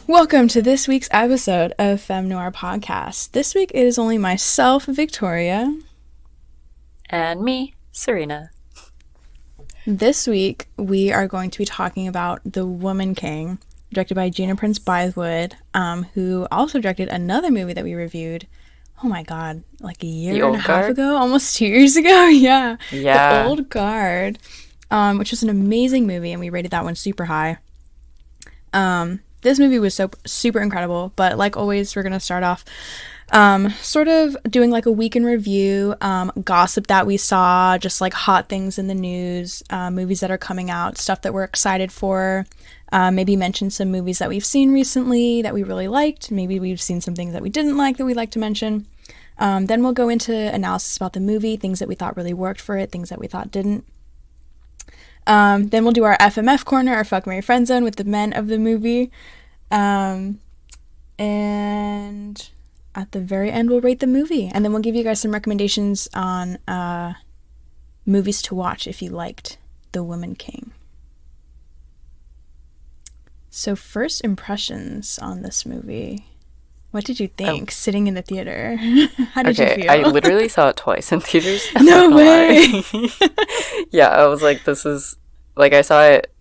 Welcome to this week's episode of Femme Noir Podcast. This week it is only myself, Victoria. And me, Serena. This week we are going to be talking about The Woman King, directed by Gina Prince Bythewood, who also directed another movie that we reviewed, oh my god, like a year and a half ago? Almost 2 years ago? Yeah. The Old Guard, which was an amazing movie, and we rated that one super high. This movie was so super incredible, but like always, we're going to start off sort of doing like a week in review, gossip that we saw, just like hot things in the news, movies that are coming out, stuff that we're excited for, maybe mention some movies that we've seen recently that we really liked, maybe we've seen some things that we didn't like that we'd like to mention. Then we'll go into analysis about the movie, things that we thought really worked for it, things that we thought didn't. Then we'll do our FMF corner, our Fuck, Marry, Friend Zone with the men of the movie. And at the very end, we'll rate the movie. And then we'll give you guys some recommendations on movies to watch if you liked The Woman King. So first impressions on this movie. What did you think sitting in the theater? How did you feel? I literally saw it twice in theaters. No way! Yeah, I was like, this is... Like, I saw it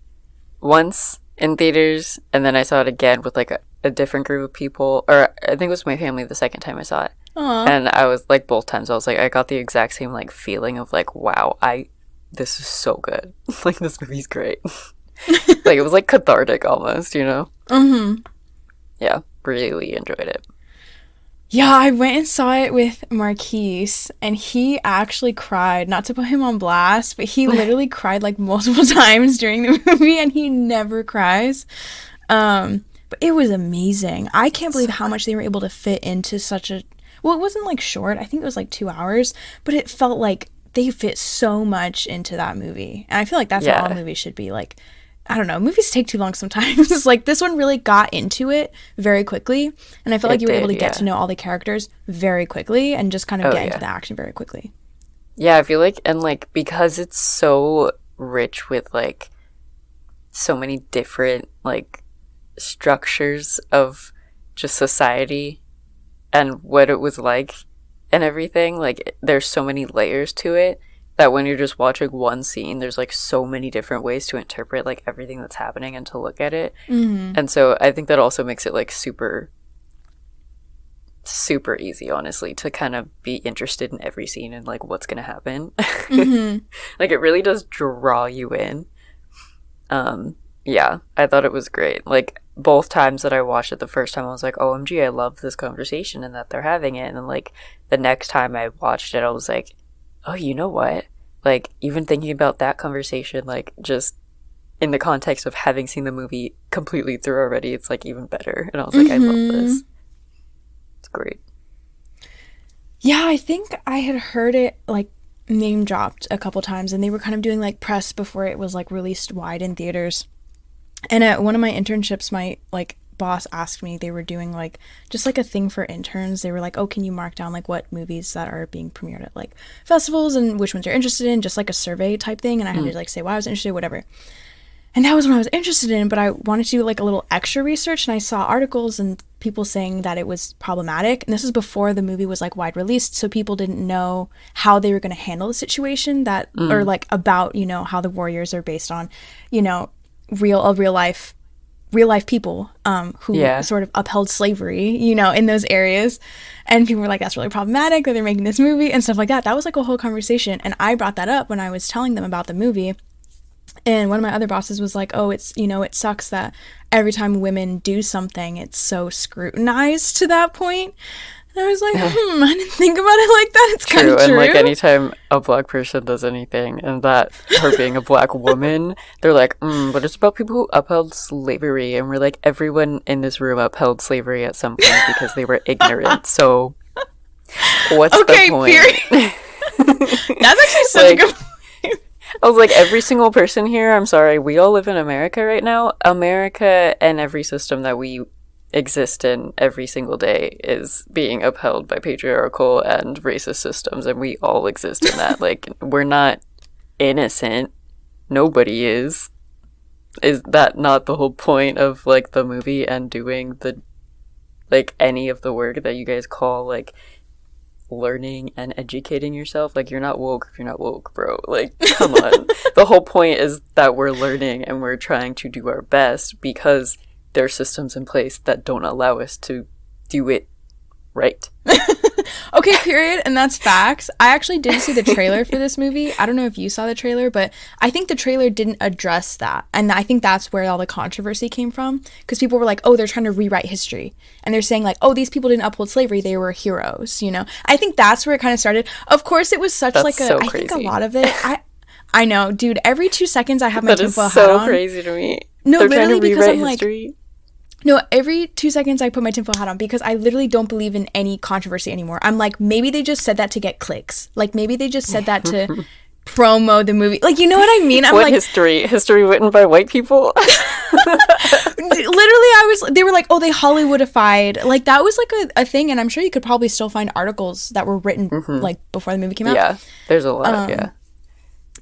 once in theaters, and then I saw it again with, like, a different group of people. Or I think it was my family the second time I saw it. Aww. And I was, like, both times, I was like, I got the exact same, like, feeling of, like, wow, this is so good. Like, this movie's great. Like, it was, like, cathartic almost, you know? Mm-hmm. Yeah. Really enjoyed it. Yeah, I went and saw it with Marquise, and he actually cried. Not to put him on blast, but he literally cried like multiple times during the movie, and he never cries. But it was amazing. I can't believe how much they were able to fit into such a... Well, it wasn't like short. I think it was like 2 hours, but it felt like they fit so much into that movie. And I feel like that's what all movies should be like. I don't know, movies take too long sometimes. Like, this one really got into it very quickly, and I felt like you were able to get to know all the characters very quickly and just kind of get into the action very quickly. Yeah, I feel like, and like, because it's so rich with like so many different like structures of just society and what it was like and everything, like there's so many layers to it that when you're just watching one scene, there's like so many different ways to interpret like everything that's happening and to look at it. Mm-hmm. And so I think that also makes it like super easy, honestly, to kind of be interested in every scene and like what's gonna happen. Mm-hmm. Like, it really does draw you in. Yeah, I thought it was great. Like, both times that I watched it, the first time I was like, OMG, I love this conversation and that they're having it. And then like the next time I watched it, I was like, oh, you know what? Like, even thinking about that conversation, like, just in the context of having seen the movie completely through already, it's, like, even better. And I was like, I love this. It's great. Yeah, I think I had heard it, like, name dropped a couple times, and they were kind of doing, like, press before it was, like, released wide in theaters. And at one of my internships, my, like, boss asked me, they were doing like just like a thing for interns. They were like, oh, can you mark down like what movies that are being premiered at like festivals and which ones you're interested in, just like a survey type thing. And I had to like say why I was interested, whatever. And that was what I was interested in, but I wanted to do like a little extra research, and I saw articles and people saying that it was problematic. And this was before the movie was like wide released, so people didn't know how they were going to handle the situation that or like about, you know, how the warriors are based on, you know, real life people who sort of upheld slavery, you know, in those areas. And people were like, that's really problematic that they're making this movie and stuff like that. That was like a whole conversation. And I brought that up when I was telling them about the movie. And one of my other bosses was like, oh, it's, you know, it sucks that every time women do something, it's so scrutinized to that point. And I was like, I didn't think about it like that. It's kind of true. And like anytime a black person does anything, and that her being a black woman, they're like, but it's about people who upheld slavery. And we're like, everyone in this room upheld slavery at some point because they were ignorant. So what's the point? Period. That's actually such like, a good point. I was like, every single person here, I'm sorry, we all live in America right now. America and every system that we exist in every single day is being upheld by patriarchal and racist systems, and we all exist in that. Like, we're not innocent. Nobody is. Is that not the whole point of like the movie and doing the like any of the work that you guys call like learning and educating yourself? Like, you're not woke if you're not woke, bro. Like, come on. The whole point is that we're learning and we're trying to do our best because there are systems in place that don't allow us to do it right. Okay, period. And that's facts. I actually did see the trailer for this movie. I don't know if you saw the trailer, but I think the trailer didn't address that. And I think that's where all the controversy came from. Because people were like, oh, they're trying to rewrite history. And they're saying like, oh, these people didn't uphold slavery. They were heroes, you know? I think that's where it kind of started. Of course, it was such That's like a, so I crazy. think a lot of it, I know, dude, every 2 seconds I have my That is tinfoil hat so on. crazy to me. No, They're trying to literally, because rewrite I'm like, history. no, every 2 seconds I put my tinfoil hat on because I literally don't believe in any controversy anymore. I'm like, maybe they just said that to get clicks. Like, maybe they just said that to promo the movie. Like, you know what I mean? I'm What like, history? History written by white people? literally, they were like, oh, they Hollywoodified. Like, that was like a thing. And I'm sure you could probably still find articles that were written like before the movie came out. Yeah, there's a lot, yeah.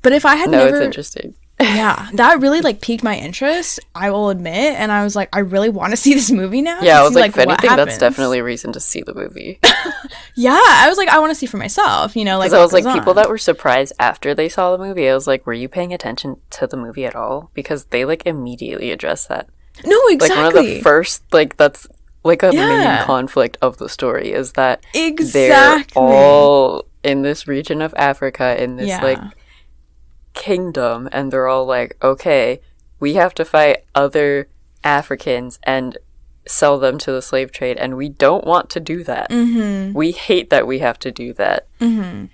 But if I had No, never. it's interesting. Yeah, that really like piqued my interest, I will admit, and I was like, I really want to see this movie now. Yeah, I to was see, like, if what anything, that's happens. definitely a reason to see the movie. Yeah, I was like, I want to see for myself, you know, like. Because I was what like, goes people on. that were surprised after they saw the movie, I was like, were you paying attention to the movie at all? Because they like immediately address that. No, exactly. Like one of the first, like that's like a Yeah. main conflict of the story is that Exactly. they're all in this region of Africa, in this Yeah. like kingdom, and they're all like, okay, we have to fight other Africans and sell them to the slave trade, and we don't want to do that. Mm-hmm. We hate that we have to do that. Mm-hmm.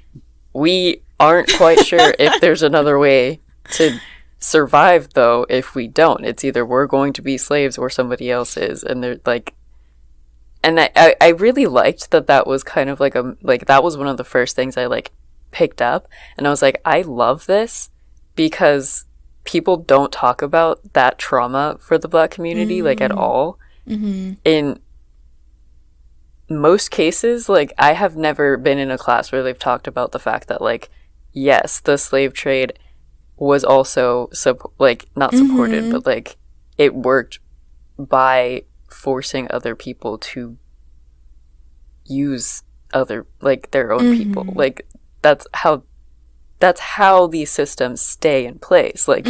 We aren't quite sure if there's another way to survive, though, if we don't. It's either we're going to be slaves or somebody else is. And they're like, and I really liked that was kind of like that was one of the first things I like picked up. And I was like, I love this because people don't talk about that trauma for the Black community, like at all. Mm-hmm. In most cases, like I have never been in a class where they've talked about the fact that like, yes, the slave trade was also not supported, but like it worked by forcing other people to use other like their own people. Like that's how these systems stay in place. Like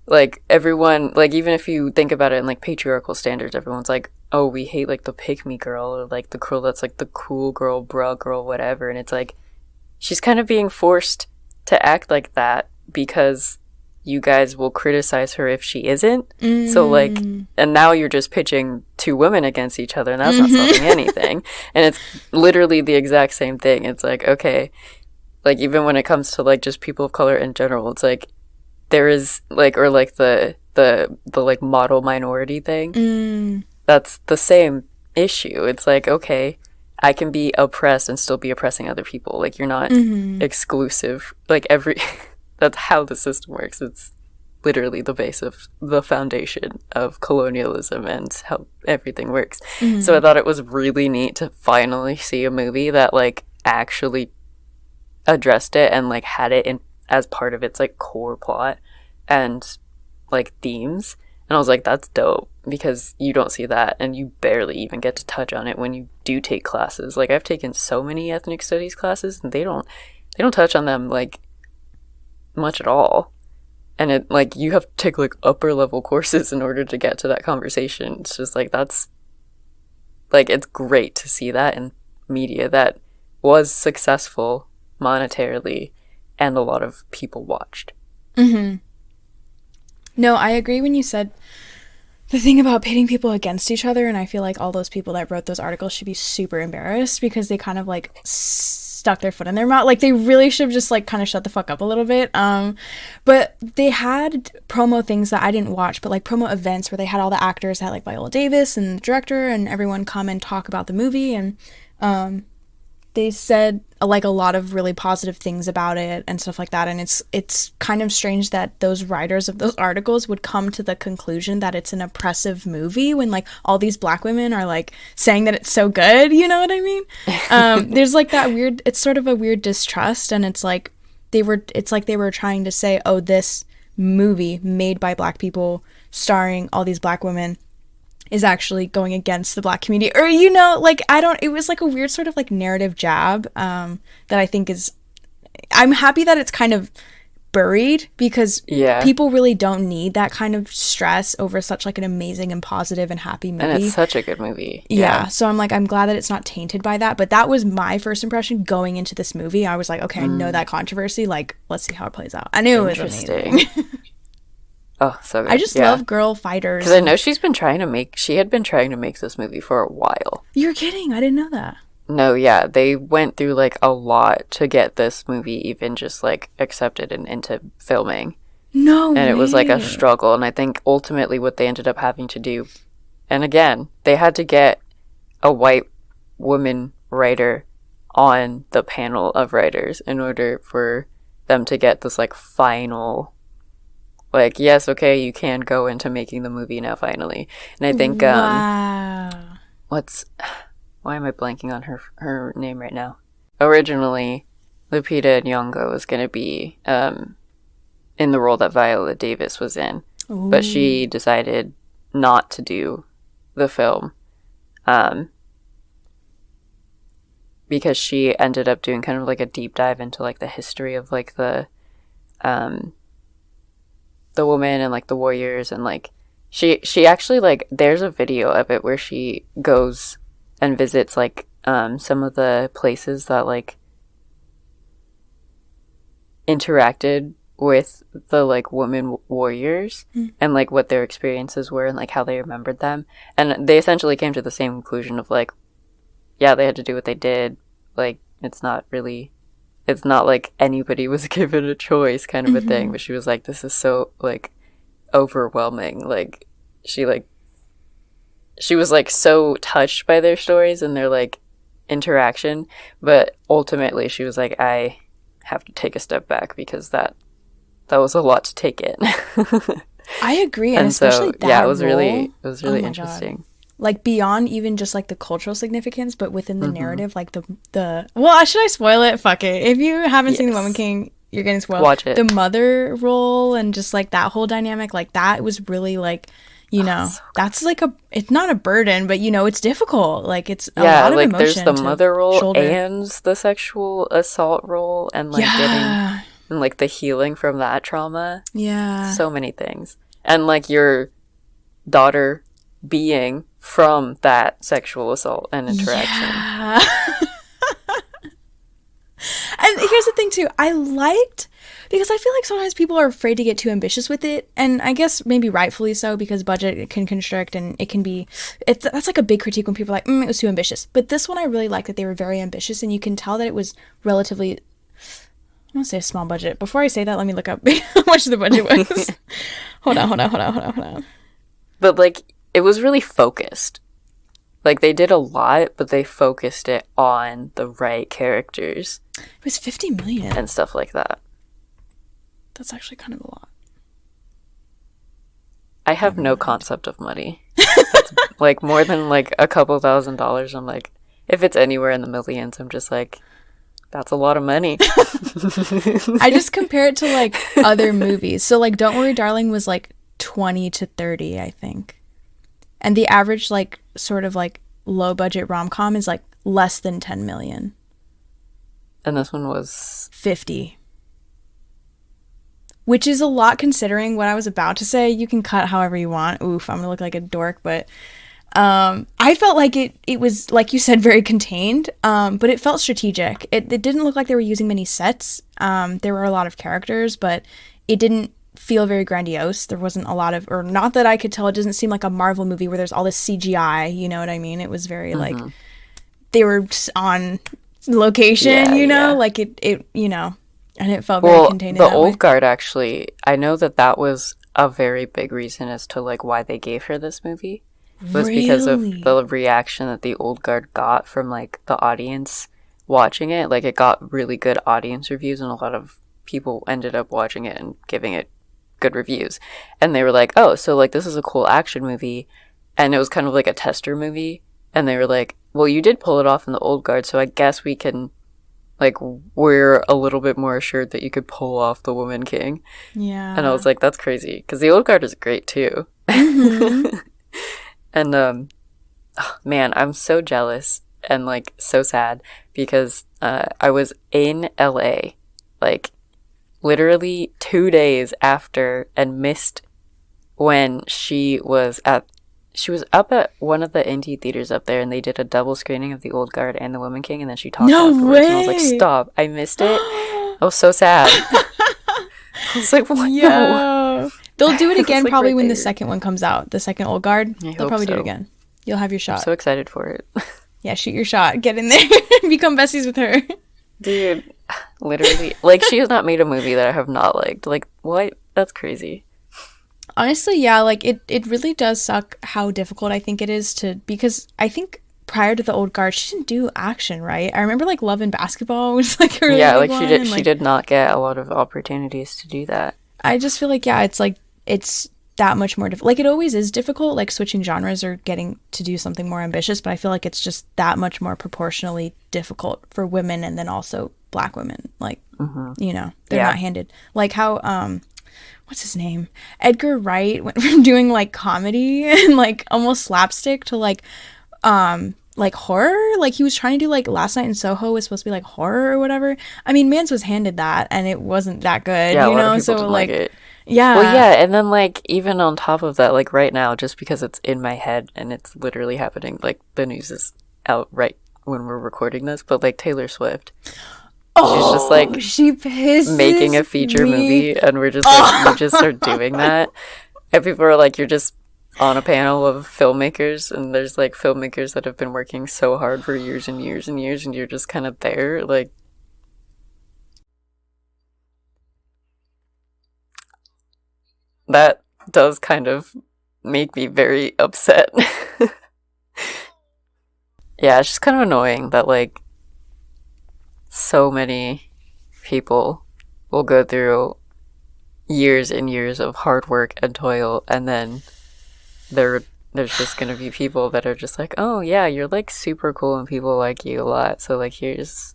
like everyone, like even if you think about it in like patriarchal standards, everyone's like, oh, we hate like the pick-me girl or like the girl that's like the cool girl, bruh girl, whatever. And it's like she's kind of being forced to act like that because you guys will criticize her if she isn't. So like, and now you're just pitching two women against each other, and that's not solving anything. And it's literally the exact same thing. It's like, okay, like even when it comes to like just people of color in general, it's like there is like, or like the like model minority thing. That's the same issue. It's like, okay, I can be oppressed and still be oppressing other people. Like you're not exclusive. Like that's how the system works. It's literally the base of the foundation of colonialism and how everything works. So I thought it was really neat to finally see a movie that like actually addressed it and like had it in as part of its like core plot and like themes. And I was like, that's dope, because you don't see that and you barely even get to touch on it when you do take classes. Like I've taken so many ethnic studies classes and they don't touch on them like much at all. And it like you have to take like upper level courses in order to get to that conversation. It's just like that's like it's great to see that in media that was successful monetarily and a lot of people watched. No, I agree when you said the thing about pitting people against each other, and I feel like all those people that wrote those articles should be super embarrassed because they kind of like stuck their foot in their mouth. Like they really should have just like kind of shut the fuck up a little bit. But they had promo things that I didn't watch, but like promo events where they had all the actors, had like Viola Davis and the director and everyone come and talk about the movie, and they said like a lot of really positive things about it and stuff like that. And it's kind of strange that those writers of those articles would come to the conclusion that it's an oppressive movie when like all these Black women are like saying that it's so good, you know what I mean? There's like that it's sort of a weird distrust, and it's like they were trying to say, oh, this movie made by black people starring all these black women is actually going against the black community, or like, I don't, it was like a weird sort of like narrative jab that I think is, I'm happy that it's kind of buried, because people really don't need that kind of stress over such like an amazing and positive and happy movie. And it's such a good movie. Yeah. So I'm like, I'm glad that it's not tainted by that. But that was my first impression going into this movie. I was like, okay, I know that controversy. Like, let's see how it plays out. I knew it was amazing. Oh, so good. I just love girl fighters. Because I know she had been trying to make this movie for a while. You're kidding. I didn't know that. No, yeah, they went through like a lot to get this movie even just like accepted and into filming. No way. And it was like a struggle, and I think ultimately what they ended up having to do, and again, they had to get a white woman writer on the panel of writers in order for them to get this like final, like, yes, okay, you can go into making the movie now finally. And I think wow. Why am I blanking on her name right now? Originally, Lupita Nyong'o was going to be in the role that Viola Davis was in. Ooh. But she decided not to do the film because she ended up doing kind of like a deep dive into like the history of like the woman and like the warriors, and like she actually, like, there's a video of it where she goes and visits like some of the places that like interacted with the like women warriors and like what their experiences were and like how they remembered them, and they essentially came to the same conclusion of like, yeah, they had to do what they did, like it's not like anybody was given a choice kind of a thing. But she was like, this is so like overwhelming, like she was like so touched by their stories and their like interaction, but ultimately she was like, I have to take a step back because that was a lot to take in. I agree, and especially that yeah, it was role, really oh interesting. God. Like beyond even just like the cultural significance, but within the narrative, like the well, should I spoil it? Fuck it. If you haven't seen The Woman King, you're getting spoiled. Watch it. The mother role and just like that whole dynamic, like that was really like, so that's like it's not a burden, but it's difficult. Like it's a lot of like emotion. There's the mother role shoulder. and the sexual assault role, and like getting and like the healing from that trauma. Yeah. So many things. And like your daughter being from that sexual assault and interaction. Yeah. And here's the thing too, because I feel like sometimes people are afraid to get too ambitious with it, and I guess maybe rightfully so, because budget can constrict, and it can be, that's like a big critique when people are like, it was too ambitious. But this one I really like that they were very ambitious, and you can tell that it was relatively, I want to say a small budget. Before I say that, let me look up how much the budget was. Hold on. But like, it was really focused. Like, they did a lot, but they focused it on the right characters. It was $50 million. And stuff like that. That's actually kind of a lot. I have no concept of money. That's, like, more than, like, a couple $1,000s. I'm like, if it's anywhere in the millions, I'm just like, that's a lot of money. I just compare it to, like, other movies. So, like, Don't Worry, Darling was, like, 20 to 30, I think. And the average, like, sort of, like, low-budget rom-com is, like, less than 10 million. And this one was 50. Which is a lot considering what I was about to say. You can cut however you want. Oof, I'm gonna look like a dork, but I felt like it was, like you said, very contained, but it felt strategic. It didn't look like they were using many sets. There were a lot of characters, but it didn't feel very grandiose. There wasn't a lot of, or not that I could tell, it doesn't seem like a Marvel movie where there's all this CGI, you know what I mean? It was very like, they were just on location, like it and it felt very contained in that way. The Old Guard, actually, I know that was a very big reason as to like why they gave her this movie. Was because of the reaction that the Old Guard got from like the audience watching it. Like, it got really good audience reviews, and a lot of people ended up watching it and giving it good reviews. And they were like, oh, so like this is a cool action movie, and it was kind of like a tester movie. And they were like, well, you did pull it off in the Old Guard, so I guess we can like we're a little bit more assured that you could pull off the Woman King. And I Yeah. was like, that's crazy. Because the old guard is great too. Mm-hmm. And man, I'm so jealous and like so sad because I was in LA like literally 2 days after and missed when she was up at one of the indie theaters up there and they did a double screening of The Old Guard and The Woman King and then she talked No afterwards and I was like, way. stop, I missed it. I was so sad. I was like, what? No. Yo. They'll do it It's again like probably right when the there. second one comes out. The second Old Guard. I They'll hope probably do it so. again. You'll have your I'm shot. so excited for it. Yeah, shoot your shot. Get in there. Become besties with her. Dude, literally. Like, she has not made a movie that I have not liked. Like, what? That's crazy. Honestly, yeah, like it really does suck how difficult I think it is to, because I think prior to the Old Guard, she didn't do action, right? I remember like Love and Basketball was like a really Yeah, big like one, and she like did not get a lot of opportunities to do that. I just feel like, yeah, it's like it's that much more difficult. Like it always is difficult, like switching genres or getting to do something more ambitious, but I feel like it's just that much more proportionally difficult for women and then also Black women. Like, you know, they're Yeah. not handed. Like how what's his name? Edgar Wright went from doing like comedy and like almost slapstick to like horror. Like he was trying to do like Last Night in Soho was supposed to be like horror or whatever. I mean, Mans was handed that and it wasn't that good, Yeah, a you lot know? of people So didn't like like it. yeah. Well, yeah, and then, like, even on top of that, like, right now, just because it's in my head and it's literally happening, like, the news is out right when we're recording this, but, like, Taylor Swift. She's just, like, she pisses making a feature me. movie, and we're just like, you just start doing that. And people are like, you're just on a panel of filmmakers, and there's, like, filmmakers that have been working so hard for years and years and years, and you're just kind of there, like, that does kind of make me very upset. Yeah, it's just kind of annoying that, like, so many people will go through years and years of hard work and toil, and then there's just gonna be people that are just like, oh, yeah, you're, like, super cool and people like you a lot, so, like, here's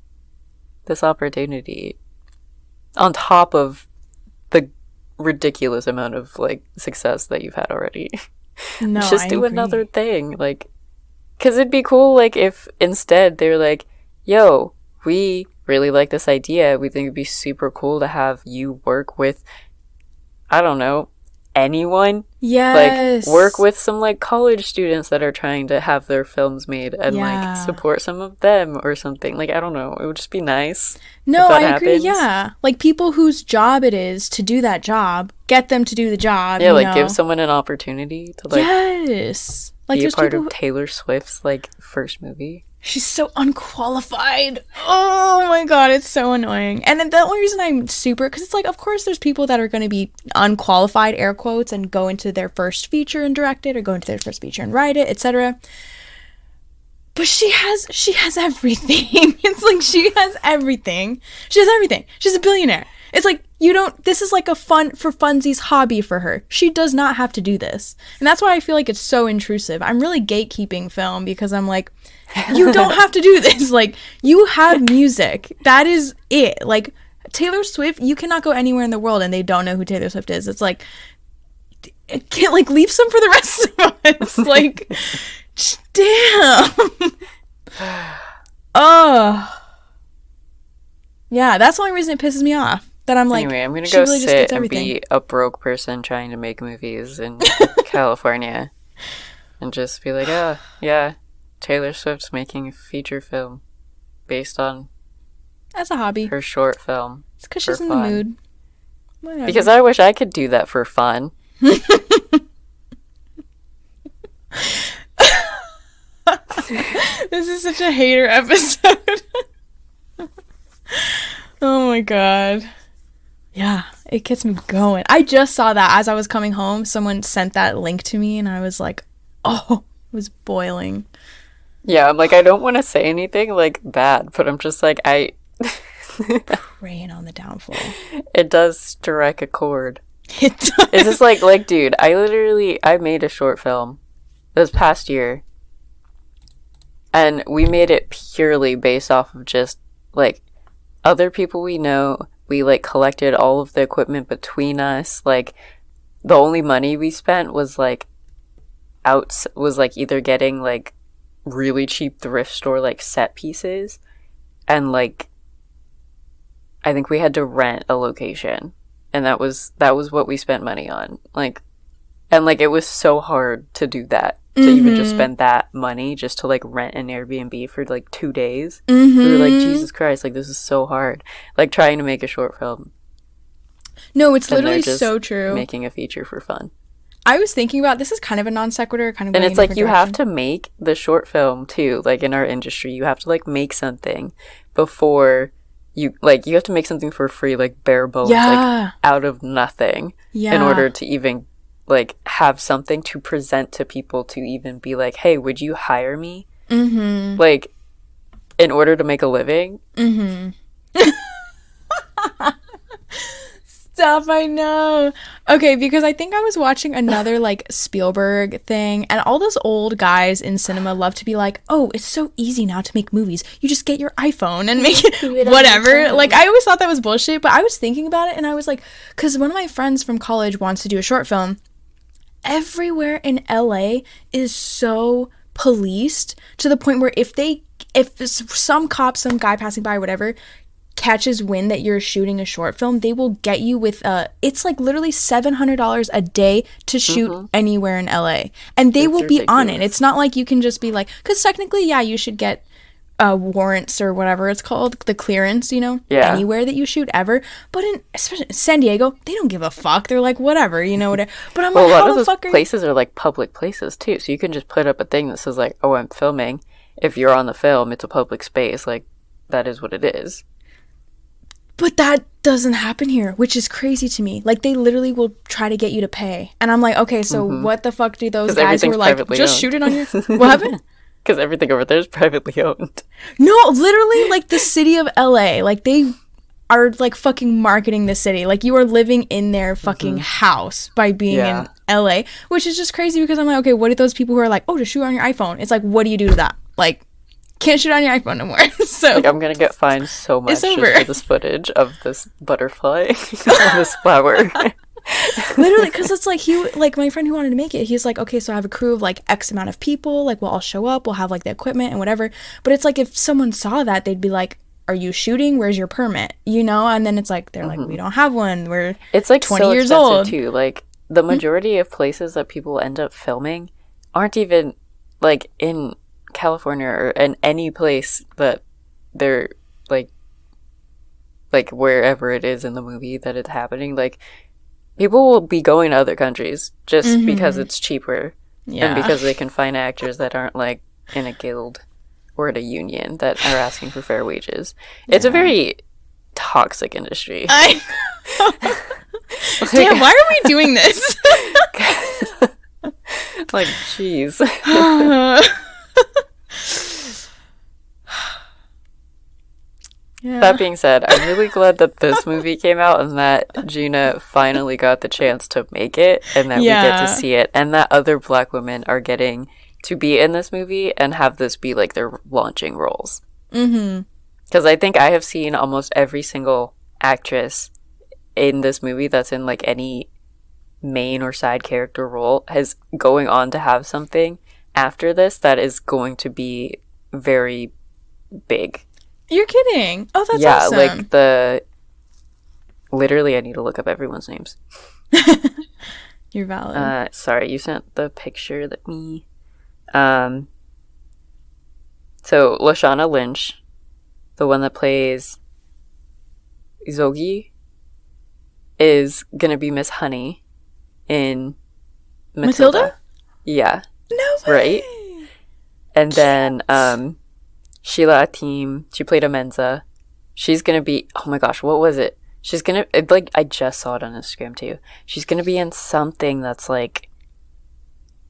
this opportunity. On top of the ridiculous amount of like success that you've had already. No, Just I do agree. another thing, like, because it'd be cool like if instead they were like, yo, we really like this idea, we think it'd be super cool to have you work with, I don't know, anyone, Yes. like work with some like college students that are trying to have their films made and Yeah. like support some of them or something. Like, I don't know, it would just be nice. No, if that I agree. happens. Yeah. Like people whose job it is to do that job, get them to do the job. Yeah, you like know? give someone an opportunity to like Yes. Like be a there's part people of Taylor Swift's like first movie. she's so unqualified. Oh my god, it's so annoying. And then the only reason I'm super, because it's like, of course, there's people that are going to be unqualified, air quotes, and go into their first feature and direct it, or go into their first feature and write it, etc. But she has everything. It's like she has everything. She has everything. She's a billionaire. It's like this is like a fun for funsies hobby for her. She does not have to do this. And that's why I feel like it's so intrusive. I'm really gatekeeping film because I'm like, you don't have to do this. Like, you have music. That is it. Like, Taylor Swift, you cannot go anywhere in the world and they don't know who Taylor Swift is. It's like, it can't, like, leave some for the rest of us. Like, damn. Oh. Yeah, that's the only reason it pisses me off. That I'm like, Anyway, I'm gonna she go really just sit gets and everything. be a broke person trying to make movies in California, and just be like, oh yeah, Taylor Swift's making a feature film based on As a hobby. her short film. It's because for she's in the fun. mood. Whatever. Because I wish I could do that for fun. This is such a hater episode. Oh my god. Yeah, it gets me going. I just saw that as I was coming home. Someone sent that link to me and I was like, oh, it was boiling. Yeah, I'm like, I don't want to say anything like bad, but I'm just like, Praying on the downfall. it does strike a chord. It does. It's just like, dude, I made a short film this past year, and we made it purely based off of just, like, other people we know, we like collected all of the equipment between us. Like the only money we spent was like either getting like really cheap thrift store like set pieces, and like I think we had to rent a location, and that was what we spent money on. Like, and like it was so hard to do that, to even just spend that money just to like rent an Airbnb for like 2 days. We were like, Jesus Christ, like this is so hard. Like trying to make a short film. No, it's And they're literally just so true. making a feature for fun. I was thinking about, this is kind of a non sequitur, kind of And going it's in a like you different have direction. to make the short film too, like in our industry. You have to like make something before you have to make something for free, like bare bones, like Yeah. out of nothing, in Yeah. order to even like have something to present to people, to even be like, hey, would you hire me? Like in order to make a living. Stuff, I know. Okay, because I think I was watching another like Spielberg thing, and all those old guys in cinema love to be like, "Oh, it's so easy now to make movies. You just get your iPhone and make it whatever." Like I always thought that was bullshit, but I was thinking about it and I was like, cuz one of my friends from college wants to do a short film. Everywhere in LA is so policed to the point where if some cop, some guy passing by or whatever catches wind that you're shooting a short film, they will get you with it's like literally $700 a day to shoot anywhere in LA. And they It's will be on it. ridiculous. It's not like you can just be like, because technically, yeah, you should get warrants or whatever it's called, the clearance, Yeah. anywhere that you shoot ever. But especially in San Diego, they don't give a fuck. They're like, whatever, whatever. But I'm Well, a like, lot how of the those fuck are you? places are like public places too, so you can just put up a thing that says like, "Oh, I'm filming." If you're on the film, it's a public space. Like that is what it is. But that doesn't happen here, which is crazy to me. Like, they literally will try to get you to pay. And I'm like, okay, so what the fuck do those 'Cause guys who everything's are like, privately just owned. shoot it on your... What happened? Because everything over there is privately owned. No, literally, like, the city of LA. Like, they are, like, fucking marketing the city. Like, you are living in their fucking house by being Yeah. in LA. Which is just crazy because I'm like, okay, what are those people who are like, oh, just shoot on your iPhone? It's like, what do you do to that? Like... Can't shoot on your iPhone no more. So Like I'm gonna get fined so much It's just over. for this footage of this butterfly, this flower. literally, because it's like my friend who wanted to make it, he's like, okay, so I have a crew of like X amount of people, like we'll all show up, we'll have like the equipment and whatever. But it's like if someone saw that, they'd be like, are you shooting? Where's your permit? And then it's like they're like, we don't have one, we're It's like 20 so years expensive old. too. Like the majority of places that people end up filming aren't even like in California or in any place that they're like wherever it is in the movie that it's happening. Like people will be going to other countries just because it's cheaper and because they can find actors that aren't like in a guild or at a union that are asking for fair wages. It's a very toxic industry. I Damn, why are we doing this? Like, jeez. Yeah. That being said, I'm really glad that this movie came out and that Gina finally got the chance to make it and that we get Yeah. to see it and that other black women are getting to be in this movie and have this be like their launching roles. Because I think I have seen almost every single actress in this movie that's in like any main or side character role has going on to have something after this that is going to be very big. You're kidding. Oh, that's Yeah, awesome. like literally I need to look up everyone's names. You're valid. Sorry, you sent the picture that me so Lashana Lynch, the one that plays Zogi, is gonna be Miss Honey in Matilda? Yeah, No right? way. And then Sheila Atim, she played Amenza. She's gonna be, oh my gosh, what was it? She's gonna, I just saw it on Instagram too. She's gonna be in something that's like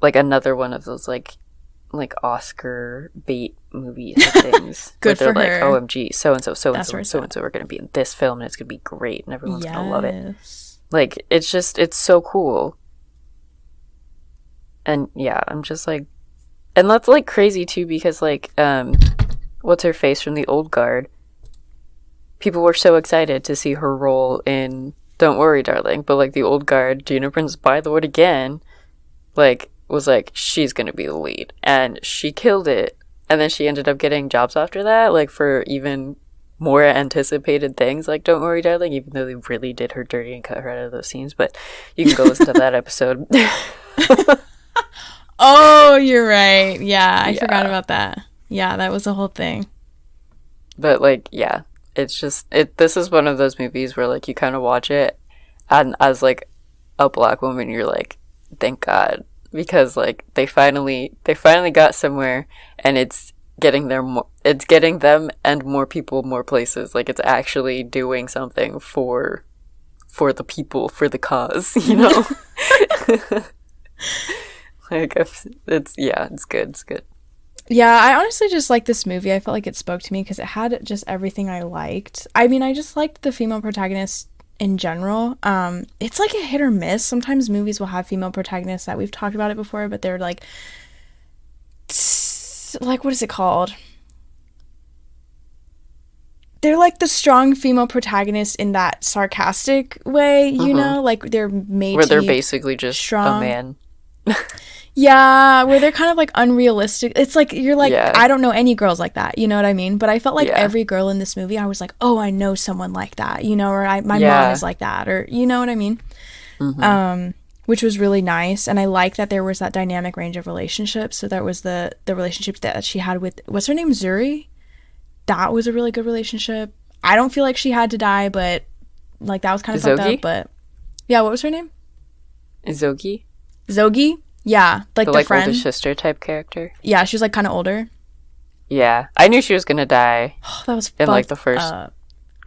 another one of those like Oscar bait movie things. Good where for they're her. like, OMG, so and so, so and That's so, right. so and so are gonna be in this film and it's gonna be great and everyone's gonna love it. Yes. Like, it's so cool. And yeah, I'm just like, and that's like crazy too because like, what's her face from the old guard people were so excited to see her role in Don't Worry, Darling. But, like, the old guard, Gina Prince Bythewood again, like, was like, she's gonna be the lead. And she killed it. And then she ended up getting jobs after that, like, for even more anticipated things, like Don't Worry, Darling, even though they really did her dirty and cut her out of those scenes. But you can go listen to that episode. Oh, you're right. Yeah, I Yeah. forgot about that. Yeah, that was the whole thing. But, like, yeah, it's just, this is one of those movies where, like, you kind of watch it, and as, like, a black woman, you're like, thank God. Because, like, they finally got somewhere, and it's getting them and more people more places. Like, it's actually doing something for the people, for the cause, you know? Like, it's good. Yeah, I honestly just like this movie. I felt like it spoke to me because it had just everything I liked. I mean, I just liked the female protagonist in general. It's like a hit or miss. Sometimes movies will have female protagonists that we've talked about it before, but they're like what is it called? They're like the strong female protagonist in that sarcastic way, you know? Like they're made where to they're be basically just strong. a man. Yeah, where they're kind of like unrealistic. It's like you're like, Yeah. I don't know any girls like that. You know what I mean? But I felt like Yeah. every girl in this movie, I was like, oh, I know someone like that, you know, or my Yeah. mom is like that, or you know what I mean? Which was really nice. And I like that there was that dynamic range of relationships. So there was the relationship that she had with, what's her name? Zuri? That was a really good relationship. I don't feel like she had to die, but like that was kind of fucked Zogi? up. But yeah, what was her name? Zogi? Zogi? Yeah, like the like friend. older sister type character. Yeah, she was like kind of older. Yeah, I knew she was gonna die Oh, that was in like fucked the first up.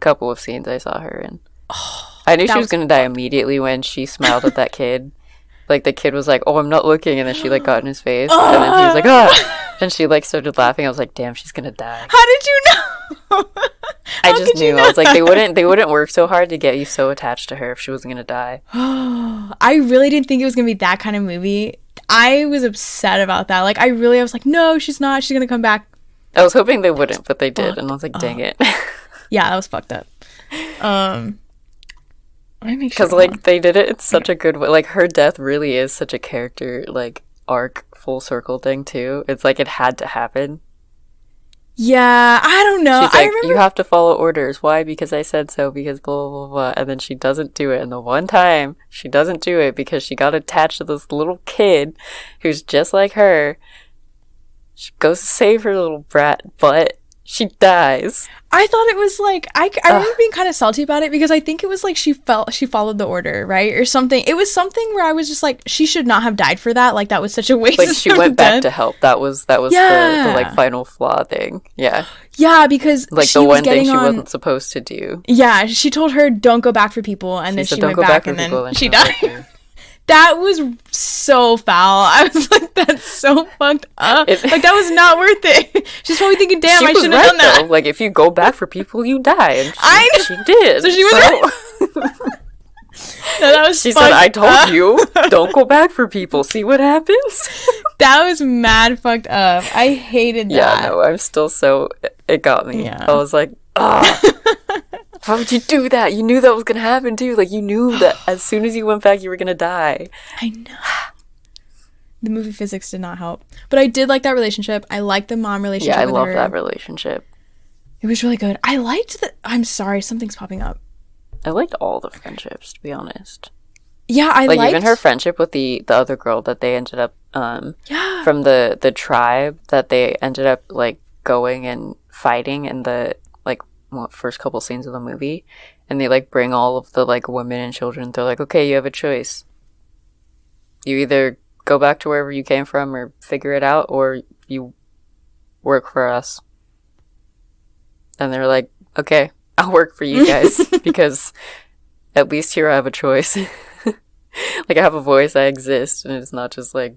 couple of scenes I saw her in. I knew that she was was gonna die immediately when she smiled at that kid. Like the kid was like, "Oh, I'm not looking," and then she like got in his face, and then he was like, "Ah!" And she like started laughing. I was like, "Damn, she's gonna die." How did you know? I How just could you knew. I was like, they wouldn't work so hard to get you so attached to her if she wasn't gonna die. I really didn't think it was gonna be that kind of movie. I was upset about that. Like, I was like, no, she's not. She's gonna come back. I was hoping they wouldn't, but they did, Fucked and I was like, dang it. Yeah, that was fucked up. Let me make sure. Because, like, they did it in such a good way. Like, her death really is such a character, like, arc, full circle thing, too. It's like it had to happen. Yeah, I don't know. She's I like, remember. you have to follow orders. Why? Because I said so, because blah, blah, blah. And then she doesn't do it. And the one time she doesn't do it because she got attached to this little kid who's just like her, she goes to save her little brat, but she dies. I thought it was like I remember being kind of salty about it because I think it was like she followed the order, right, or something. It was something where I was just like, she should not have died for that. Like that was such a waste. Like of she went back death. to help. That was the like final flaw thing. Yeah. Yeah, because Like she the was one thing getting she on. wasn't supposed to do. Yeah, she told her don't go back for people, and then said, she "Don't went go back, for and people," then and she was died. like, That was so foul. I was like, that's so fucked up. It- Like that was not worth it. She's probably thinking, damn, she I was shouldn't have right, done that. though. Like if you go back for people, you die. And I know. she did. So she was right. No, that was She fucked said, "I told up. you, don't go back for people. See what happens." That was mad fucked up. I hated that. Yeah, no, I'm still so. It got me. Yeah. I was like, ah. Why would you do that? You knew that was gonna happen too. Like you knew that as soon as you went back, you were gonna die. I know. The movie physics did not help. But I did like that relationship. I liked the mom relationship Yeah, I with love her. that relationship. It was really good. I liked the... I'm sorry, something's popping up. I liked all the friendships, to be honest. Yeah, I Like liked... even her friendship with the other girl that they ended up Yeah. from the tribe that they ended up like going and fighting in the like first couple scenes of the movie, and they like bring all of the like women and children. They're like, okay, you have a choice. You either go back to wherever you came from or figure it out, or you work for us. And they're like, okay, I'll work for you guys because at least here I have a choice. Like I have a voice, I exist, and it's not just like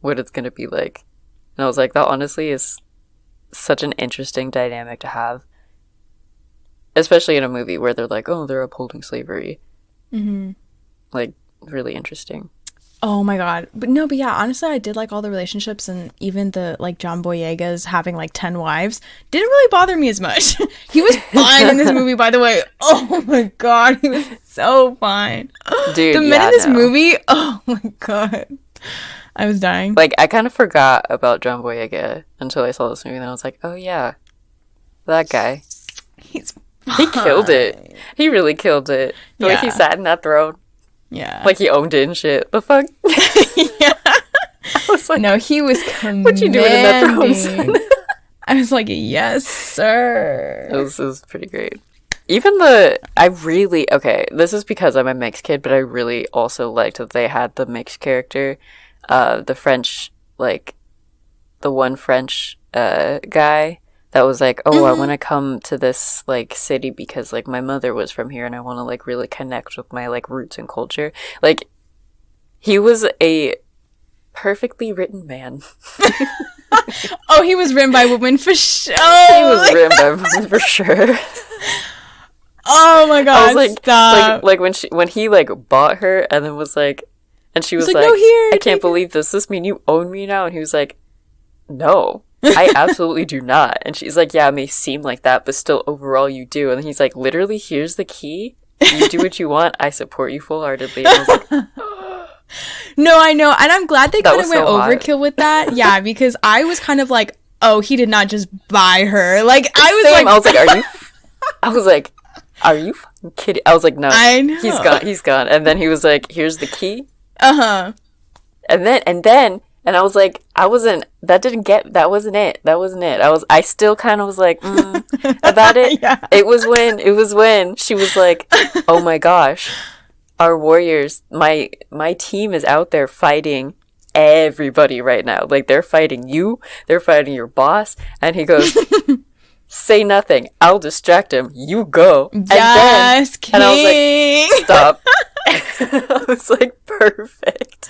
what it's gonna be like. And I was like, that honestly is such an interesting dynamic to have, especially in a movie where they're like, oh, they're upholding slavery. Mm-hmm. Like really interesting. Oh my god. But yeah, honestly, I did like all the relationships, and even the like John Boyega's having like 10 wives didn't really bother me as much. He was fine in this movie, by the way. Oh my god, he was so fine. The Dude, men in yeah, this no. movie, oh my god. I was dying. Like, I kind of forgot about John Boyega until I saw this movie, and I was like, oh yeah, that guy. He's He killed it. fine. He really killed it. The way he Yeah. sat in that throne, Yeah. like he owned it and shit. The fuck? Yeah. I was like, No, he was what you doing in that throne, son? commanding. I was like, yes, sir. It was pretty great. Even okay, this is because I'm a mixed kid, but I really also liked that they had the mixed character, the French, like, the one French, guy that was like, oh, I want to come to this, like, city because, like, my mother was from here and I want to, like, really connect with my, like, roots and culture. Like, he was a perfectly written man. Oh, he was written by women for sure. He was written by women for sure. Oh my I god, was like, stop. like when he like bought her and then was like, and she was like, like, no, here, I take can't it. believe this. Does this mean you own me now? And he was like, no, I absolutely do not. And she's like, yeah, it may seem like that, but still overall you do. And he's like, literally, here's the key. You do what you want. I support you full heartedly. And I was like, No, I know. And I'm glad they that kind of was went so hot. overkill with that. Yeah, because I was kind of like, oh, he did not just buy her. Like, I was Same. like, I was like, are you? I was like, are you fucking kidding? I was like, no, I know. he's gone. He's gone. And then he was like, here's the key. uh-huh. And I was like, that wasn't it. I still kind of was like, about it. Yeah. It was when she was like, oh my gosh, our warriors, my team is out there fighting everybody right now. Like, they're fighting you, they're fighting your boss. And he goes, say nothing. I'll distract him. You go. Yes, king. And I was like, stop. I was like, perfect.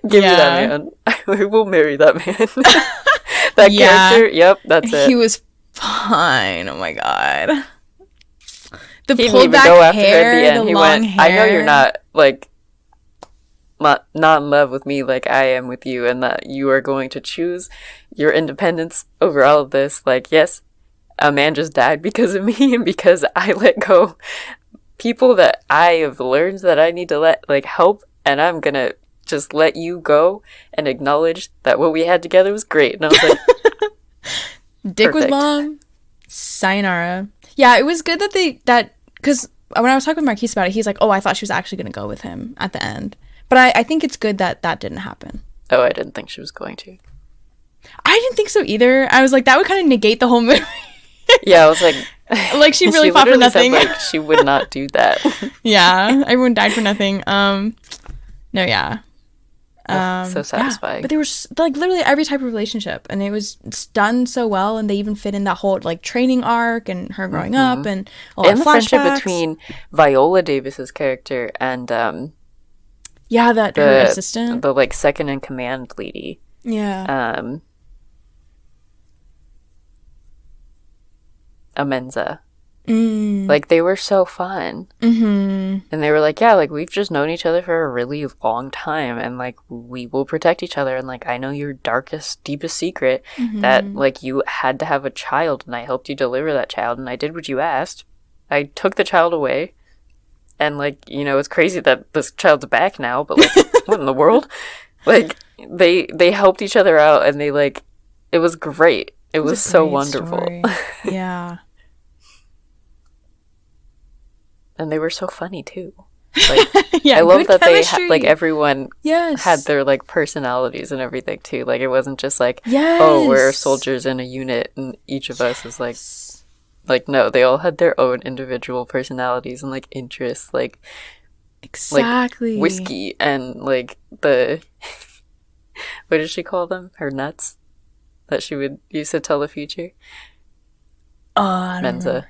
Give me that man. I will marry that man. That character, yep, that's it. He was fine. Oh my god. The He didn't pulled even back go after her hair, at the end. the He long went, hair. I know you're not, like, not in love with me like I am with you, and that you are going to choose your independence over all of this. Like, yes, a man just died because of me and because I let go people that I have learned that I need to let, like, help, and I'm gonna just let you go and acknowledge that what we had together was great. And I was like, Dick was perfect. long. Sayonara. Yeah, it was good that because when I was talking with Marquise about it, he's like, oh, I thought she was actually going to go with him at the end. But I think it's good that didn't happen. Oh, I didn't think she was going to. I didn't think so either. I was like, that would kind of negate the whole movie. Yeah, I was like, Like, she really fought for literally said, nothing. like, she would not do that. Yeah, everyone died for nothing. No, yeah. So satisfying. Yeah. But they were like literally every type of relationship, and it was done so well, and they even fit in that whole like training arc and her growing up and all And that the friendship flashbacks. between Viola Davis's character and Yeah, that her assistant. the like second in command lady. Yeah. Amenza. Mm. Like, they were so fun. Mm-hmm. And they were like, yeah, like, we've just known each other for a really long time, and like, we will protect each other, and like, I know your darkest, deepest secret that like you had to have a child, and I helped you deliver that child, and I did what you asked. I took the child away, and like, you know, it's crazy that this child's back now, but like, what in the world? Like, they helped each other out, and they like, it was great. It was so great wonderful. story. Yeah. And they were so funny too. Like, Yeah, I love good that chemistry. like everyone Yes. had their like personalities and everything too. Like, it wasn't just like, Yes. oh, we're soldiers in a unit and each of us is like no, they all had their own individual personalities and like interests, like Exactly. whiskey and like the what did she call them? Her nuts that she would use to tell the future. I don't Menza. remember.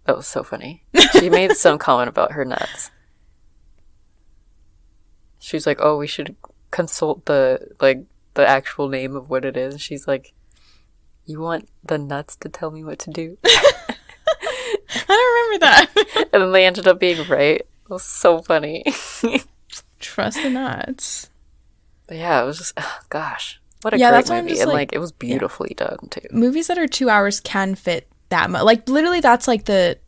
That was so funny. She made some comment about her nuts. She was like, oh, we should consult the actual name of what it is. And she's like, you want the nuts to tell me what to do? I don't remember that. And then they ended up being right. was so funny. Trust the nuts. But yeah, it was just, oh, gosh, what a Yeah, great that's why I'm movie. just And like, like, it was yeah. beautifully done too. Movies that are 2 hours can fit that much. Like, literally, that's like the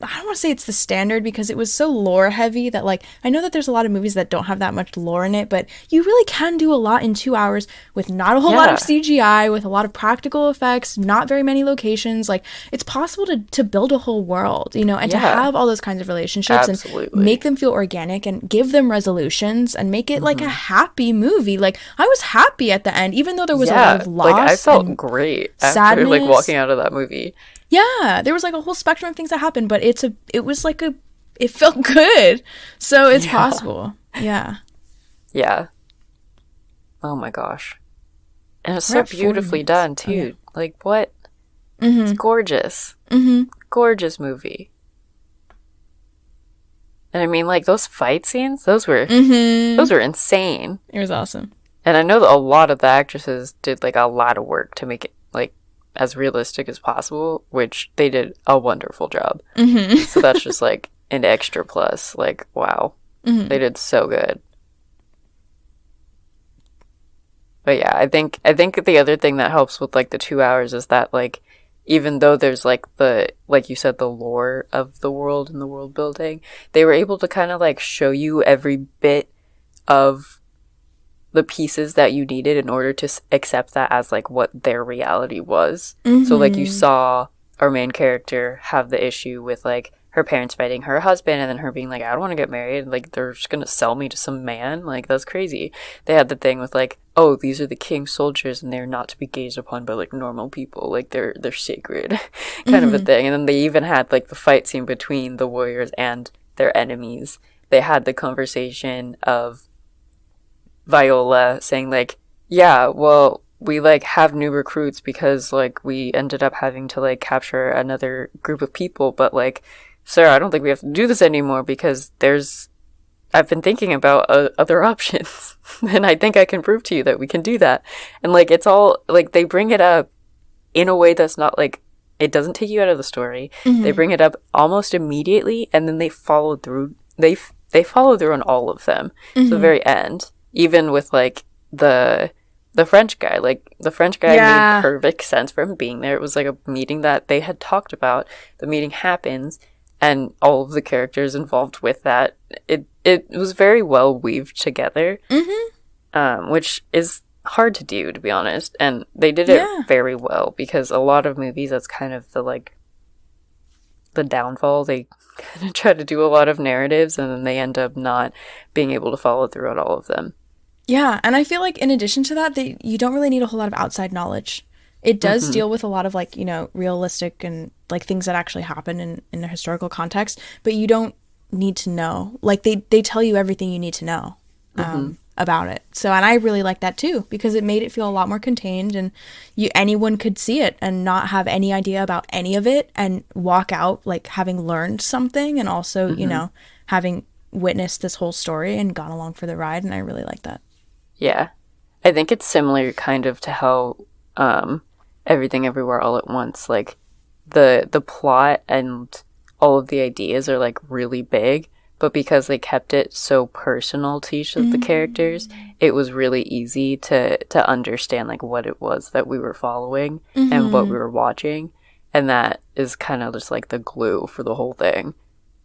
I don't want to say it's the standard because it was so lore heavy that, like, I know that there's a lot of movies that don't have that much lore in it, but you really can do a lot in 2 hours with not a whole lot of Yeah. CGI, with a lot of practical effects, not very many locations. Like, it's possible to build a whole world, you know, and to Yeah. have all those kinds of relationships and Absolutely. make them feel organic and give them resolutions and make it like a Hmm. happy movie. Like, I was happy at the end, even though there was a lot Yeah. of Like, I loss felt and great after like sadness. walking out of that movie. Yeah, there was like a whole spectrum of things that happened, but it was like it felt good. So it's Yeah. possible. Yeah. Yeah. Oh my gosh. And it's We're so at 40 beautifully minutes. done Oh yeah. too. Like, what? It's Mhm. gorgeous. Mhm. Gorgeous movie. And I mean, like, those fight scenes, those Mhm. were insane. It was awesome. And I know that a lot of the actresses did like a lot of work to make it like as realistic as possible, which they did a wonderful job. Mhm. So that's just like an extra plus. Like, wow, they Mhm. did so good. But yeah, I think the other thing that helps with like the 2 hours is that like even though there's like the like you said the lore of the world and the world building, they were able to kind of like show you every bit of the pieces that you needed in order to accept that as like what their reality was. So like you Mhm. saw our main character have the issue with like her parents fighting her husband and then her being like, I don't want to get married, like they're just gonna sell me to some man, like that's crazy. They had the thing with like, oh, these are the king's soldiers and they're not to be gazed upon by like normal people, like they're sacred kind of a Mhm. thing. And then they even had like the fight scene between the warriors and their enemies. They had the conversation of Viola saying like, yeah, well, we like have new recruits because like we ended up having to like capture another group of people, but like, sir, I don't think we have to do this anymore because there's I've been thinking about other options, and I think I can prove to you that we can do that. And like, it's all like they bring it up in a way that's not like it doesn't take you out of the story. They Mhm. bring it up almost immediately, and then they follow through. They follow through on all of them to the Mhm. very end, even with like the French guy. Like the French guy made Yeah. perfect sense for him being there. It was like a meeting that they had talked about. The meeting happens, and all of the characters involved with that. It was very well weaved together, Mhm. which is hard to do, to be honest. And they did it Yeah. very well because a lot of movies, that's kind of the like the downfall. They kind of try to do a lot of narratives and then they end up not being able to follow through on all of them. Yeah, and I feel like in addition to that, you don't really need a whole lot of outside knowledge. It does Hmm. deal with a lot of like, realistic and like things that actually happen in a historical context, but you don't need to know. Like they tell you everything you need to know Hmm. about it. So, and I really like that too because it made it feel a lot more contained and anyone could see it and not have any idea about any of it and walk out like having learned something and also, Hmm. having witnessed this whole story and gone along for the ride, and I really like that. Yeah. I think it's similar kind of to how Everything Everywhere All at Once, like the plot and all of the ideas are like really big, but because they kept it so personal to each of the characters, it was really easy to understand like what it was that we were following and what we Mhm. were watching, and that is kind of just like the glue for the whole thing.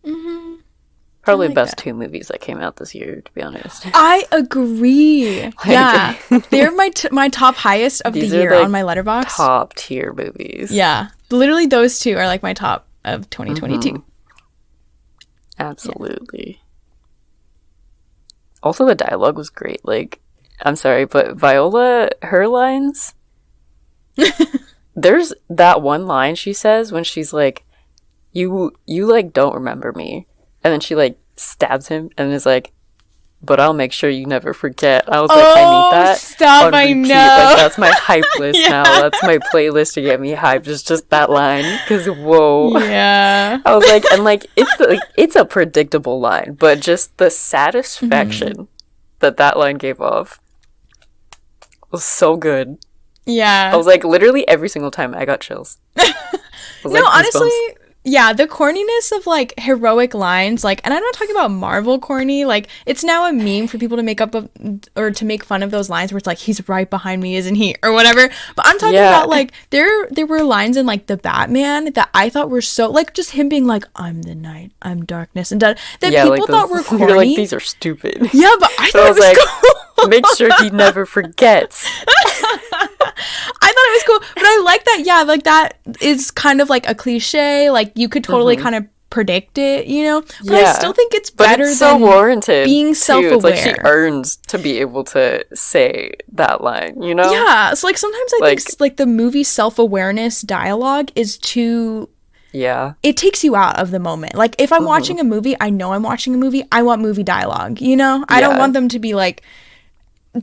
Mhm. I Probably the like best that. two movies that came out this year, to be honest. I agree. Yeah. Like They're my top highest of the these are year on like my letterbox. top tier movies. Yeah. Literally those two are like my top of 2022. Hmm. Yeah. Absolutely. Also, the dialogue was great. Like, I'm sorry, but Viola, her lines, there's that one line she says when she's like, you like don't remember me. And then she like stabs him and is like, but I'll make sure you never forget. I was like, I need Oh, that stop. on I repeat. Like, know. that's my hype list now. Yeah. That's my playlist to get me hyped. It's just that line. Because, whoa. Yeah. I was like, and like, it's a predictable line, but just the satisfaction that line gave off was so good. I Yeah. was like, literally every single time I got chills. I was No, like, honestly, goosebumps. Yeah, the corniness of like heroic lines, like, and I'm not talking about Marvel corny, like, it's now a meme for people to make up of, or to make fun of those lines where it's like, he's right behind me, isn't he? Or whatever. But I'm talking Yeah. about like, there were lines in like the Batman that I thought were so, like, just him being like, I'm the night, I'm darkness, and that Yeah, like people thought were those, you're like, corny. these are stupid. Yeah, but I But I thought it was was like, cool. make sure he never forgets. I thought it was cool, but I like that. Yeah, like that is kind of like a cliche. Like you could totally kind of predict it, you know. But I still Yeah. think it's But better it's so than warranted being too. It's like she self-aware. earns to be able to say that line, you know? Yeah, so like sometimes I think Like, like the movie self-awareness dialogue is too. yeah. It takes you out of the moment. Like if I'm watching a movie, I know I'm watching a movie. I want movie dialogue. You know, I don't Yeah. want them to be like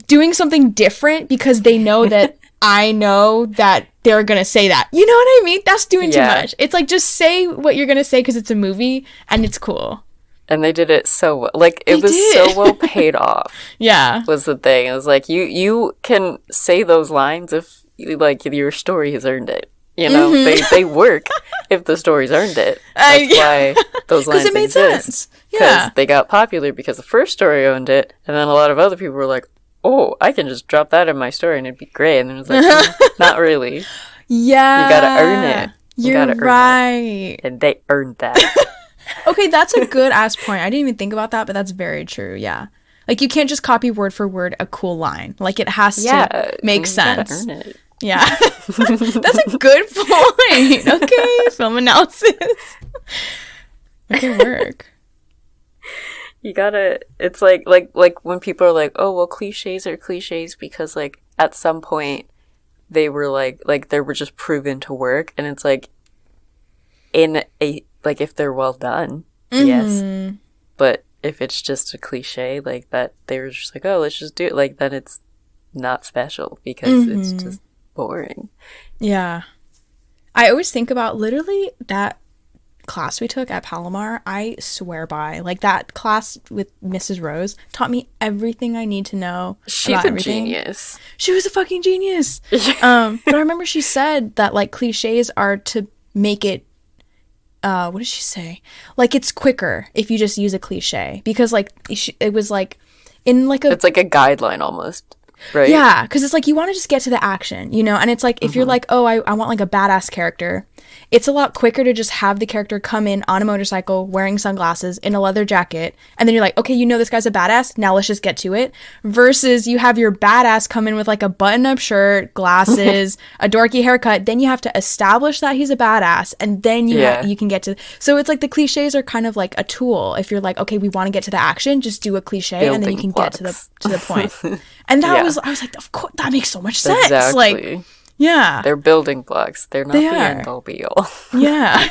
doing something different because they know that I know that they're gonna say that. You know what I mean? That's doing too Yeah. much. It's like just say what you're gonna say because it's a movie and it's cool. And they did it so well. Like, They it was did. so well paid off, Yeah. was the thing. It was like, you can say those lines if, like, your story has earned it. You know? They work if the story's earned it. That's why those Because lines it made exist. sense. Because Yeah. they got popular because the first story owned it, and then a lot of other people were like, oh, I can just drop that in my story and it'd be great. And it was like, not really. Yeah. You gotta earn it. You You're gotta earn right. it. And they earned that. Okay, that's a good ass point. I didn't even think about that, but that's very true. Yeah. Like you can't just copy word for word a cool line. Like it has Yeah. to make You gotta sense. earn it. Yeah. That's a good point. Okay, film analysis. Okay, work. You gotta, it's like when people are like, oh, well, cliches are cliches because, like, at some point they were like, they were just proven to work. And it's like, in a, like, if they're well done, yes. But if it's just a cliche, like that, they were just like, oh, let's just do it. Like, then it's not special because it's just boring. Yeah. I always think about literally that class we took at Palomar. I swear by. Like that class with Mrs. Rose taught me everything I need to know She's about a everything. genius. She was a fucking genius. But I remember she said that like cliches are to make it what did she say? Like it's quicker if you just use a cliche because like it was like in like a It's like a guideline almost, right? yeah, because it's like you want to just get to the action, you know? And it's like if you're like, oh, I want like a badass character, it's a lot quicker to just have the character come in on a motorcycle wearing sunglasses in a leather jacket. And then you're like, okay, you know this guy's a badass. Now let's just get to it. Versus you have your badass come in with like a button up shirt, glasses, a dorky haircut. Then you have to establish that he's a badass. And then you can get to. So it's like the cliches are kind of like a tool. If you're like, okay, we want to get to the action, just do a cliche and then you can get to the point. And that I was like, of course, that makes so much sense. Exactly. Like, yeah. They're building blocks. They're not They the are. end all be all. Yeah.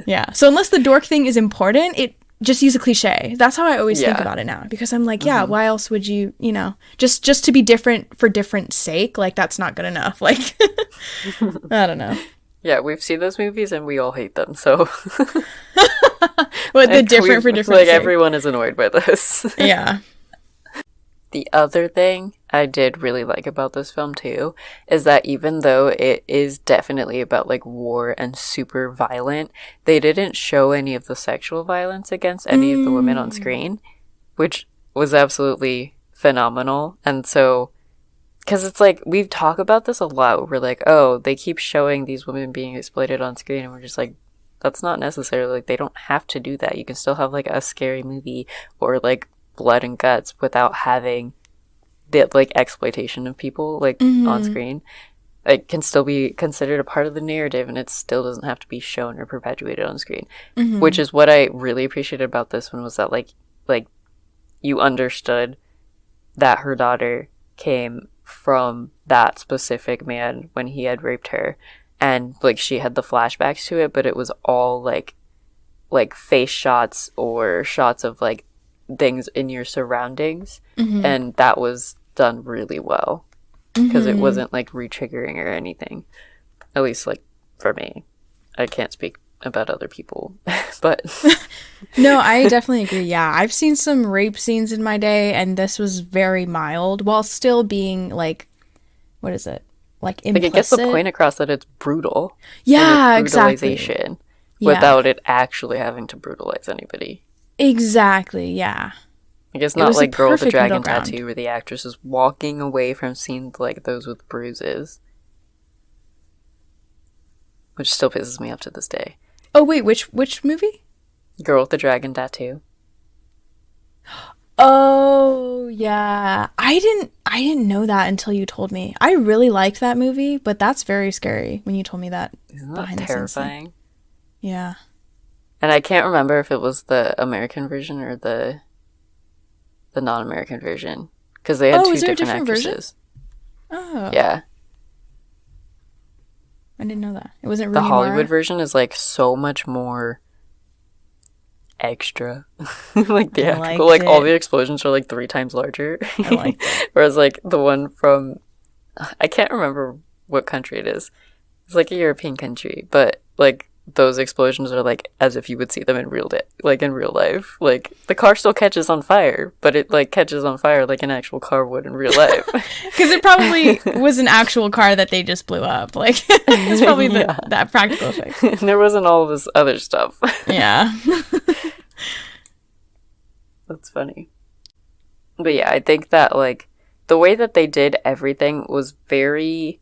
Yeah. So unless the dork thing is important, it just use a cliche. That's how I always think about it now. Because I'm like, yeah, why else would you, you know, just to be different for different sake, like that's not good enough. Like I don't know. Yeah, we've seen those movies and we all hate them, so But the different for different like sake. everyone is annoyed by this. Yeah. The other thing I did really like about this film too is that even though it is definitely about like war and super violent, they didn't show any of the sexual violence against any of the women on screen, which was absolutely phenomenal. And so, because it's like, we've talked about this a lot. We're like, oh, they keep showing these women being exploited on screen, and we're just like, that's not necessarily, like, they don't have to do that. You can still have like a scary movie or like blood and guts without having the like exploitation of people like on screen. It can still be considered a part of the narrative and it still doesn't have to be shown or perpetuated on screen, which is what I really appreciated about this one, was that like you understood that her daughter came from that specific man when he had raped her, and like she had the flashbacks to it, but it was all like face shots or shots of like things in your surroundings, and that was done really well because it wasn't like re-triggering or anything, at least like for me. I can't speak about other people but No, I definitely agree. Yeah, I've seen some rape scenes in my day and this was very mild while still being like, what is it? like Like, it gets the implicit. point across that it's brutal. Yeah, And it's exactly. brutalization Yeah, without it actually having to brutalize anybody. exactly. Yeah, Like, it's it not was a like Girl with the perfect middle Dragon ground. Tattoo where the actress is walking away from scenes like those with bruises, which still pisses me off to this day. Oh wait, which movie? Girl with the Dragon Tattoo. Oh yeah, I didn't know that until you told me. I really liked that movie, but that's very scary when you told me that Isn't that behind the scenes thing. terrifying? Yeah. And I can't remember if it was the American version or the non-American version, because they had Oh, two is there a different different version? actresses. Oh, Yeah, I didn't know that. It wasn't the Rooney Hollywood Mara. version is like so much more extra, like I theatrical. liked Like, all the it. explosions are like 3 times larger, I liked it. whereas like the one from, I can't remember what country it is. It's like a European country, but like those explosions are like as if you would see them in real day, like in real life. Like, the car still catches on fire, but it like catches on fire like an actual car would in real life. Because it probably was an actual car that they just blew up. Like it's probably Yeah. that practical effect. And there wasn't all this other stuff. Yeah. That's funny. But yeah, I think that like the way that they did everything was very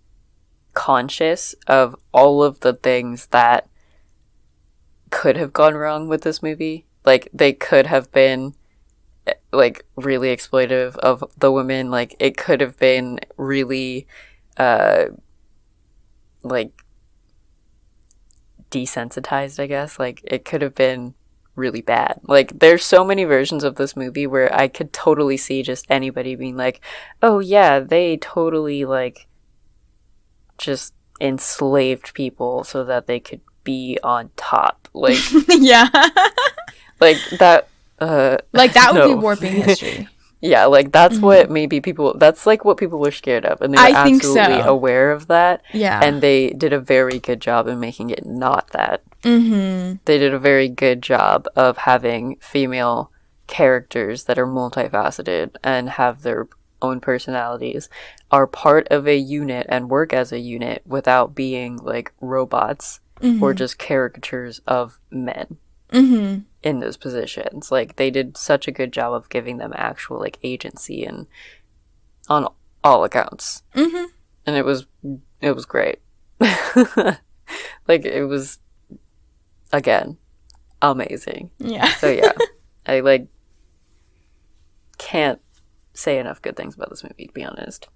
conscious of all of the things that could have gone wrong with this movie. Like, they could have been like really exploitive of the women. Like, it could have been really like desensitized, I guess. Like, it could have been really bad. Like, there's so many versions of this movie where I could totally see just anybody being like, oh yeah, they totally like just enslaved people so that they could be on top. Like, Yeah. like that Like that would be no. warping history. Yeah, like that's what maybe people, that's like what people were scared of, and they were I think absolutely so. aware of that. Yeah. And they did a very good job in making it not that. Mm-hmm. They did a very good job of having female characters that are multifaceted and have their own personalities, are part of a unit and work as a unit without being like robots or just caricatures of men in those positions. Like, they did such a good job of giving them actual like agency and on all accounts. And it was great. Like, it was, again, amazing. Yeah. So yeah, I like can't say enough good things about this movie, to be honest.